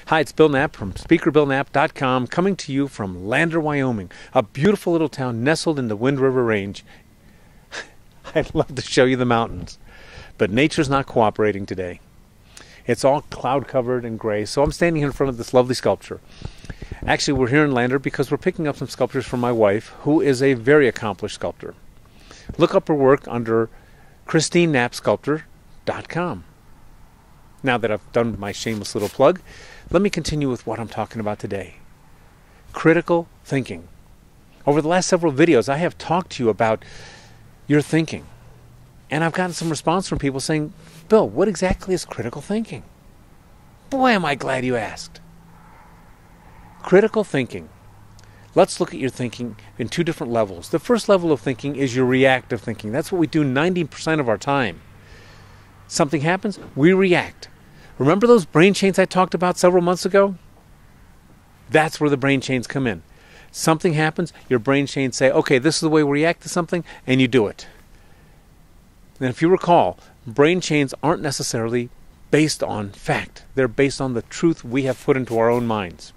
Hi, it's Bill Knapp from SpeakerBillKnapp.com, coming to you from Lander, Wyoming, a beautiful little town nestled in the Wind River Range. I'd love to show you the mountains, but nature's not cooperating today. It's all cloud-covered and gray, so I'm standing here in front of this lovely sculpture. Actually, we're here in Lander because we're picking up some sculptures from my wife, who is a very accomplished sculptor. Look up her work under ChristineKnappSculptor.com. Now that I've done my shameless little plug, let me continue with what I'm talking about today. Critical thinking. Over the last several videos, I have talked to you about your thinking. And I've gotten some response from people saying, Bill, what exactly is critical thinking? Boy, am I glad you asked. Critical thinking. Let's look at your thinking in two different levels. The first level of thinking is your reactive thinking. That's what we do 90% of our time. Something happens, we react. Remember those brain chains I talked about several months ago? That's where the brain chains come in. Something happens, your brain chains say, okay, this is the way we react to something, and you do it. And if you recall, brain chains aren't necessarily based on fact. They're based on the truth we have put into our own minds.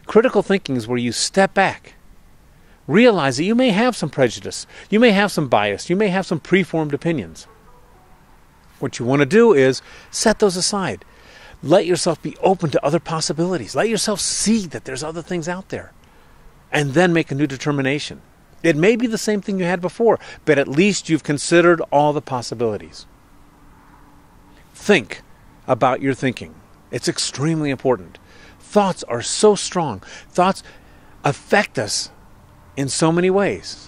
Critical thinking is where you step back, realize that you may have some prejudice, you may have some bias, you may have some preformed opinions. What you want to do is set those aside. Let yourself be open to other possibilities. Let yourself see that there's other things out there. And then make a new determination. It may be the same thing you had before, but at least you've considered all the possibilities. Think about your thinking. It's extremely important. Thoughts are so strong. Thoughts affect us in so many ways.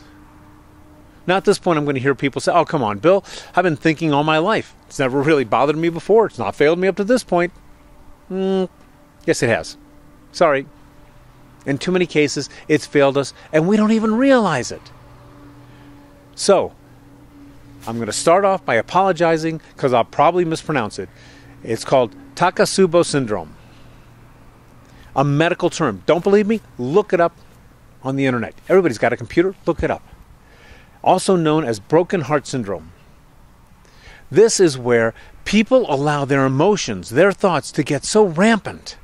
Now at this point I'm going to hear people say, oh come on Bill, I've been thinking all my life. It's never really bothered me before. It's not failed me up to this point. Yes it has. Sorry. In too many cases it's failed us and we don't even realize it. So I'm going to start off by apologizing because I'll probably mispronounce it. It's called Takotsubo syndrome. A medical term. Don't believe me? Look it up on the internet. Everybody's got a computer. Look it up. Also known as broken heart syndrome. This is where people allow their emotions, their thoughts to get so rampant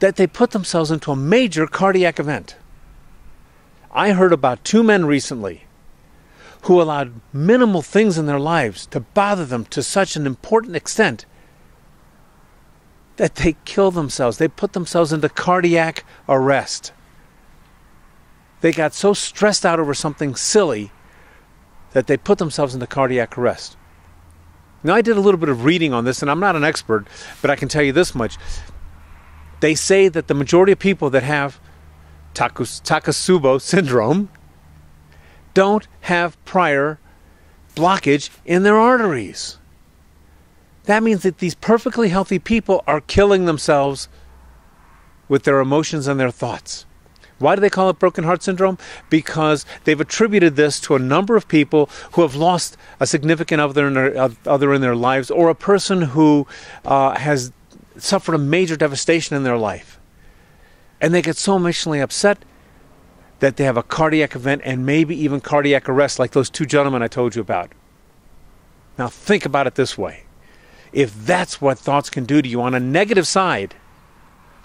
that they put themselves into a major cardiac event. I heard about two men recently who allowed minimal things in their lives to bother them to such an important extent that they kill themselves. They put themselves into cardiac arrest. They got so stressed out over something silly that they put themselves into cardiac arrest. Now, I did a little bit of reading on this, and I'm not an expert, but I can tell you this much. They say that the majority of people that have Takotsubo syndrome don't have prior blockage in their arteries. That means that these perfectly healthy people are killing themselves with their emotions and their thoughts. Why do they call it broken heart syndrome? Because they've attributed this to a number of people who have lost a significant other in their lives, or a person who has suffered a major devastation in their life. And they get so emotionally upset that they have a cardiac event and maybe even cardiac arrest like those two gentlemen I told you about. Now think about it this way. If that's what thoughts can do to you on a negative side,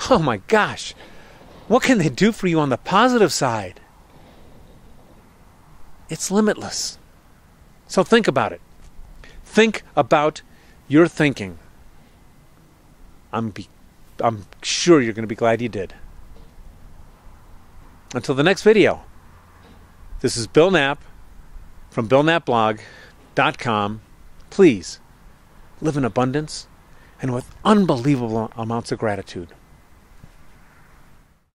oh my gosh, what can they do for you on the positive side? It's limitless. So think about it. Think about your thinking. I'm sure you're going to be glad you did. Until the next video, this is Bill Knapp from BillKnappBlog.com. Please live in abundance and with unbelievable amounts of gratitude.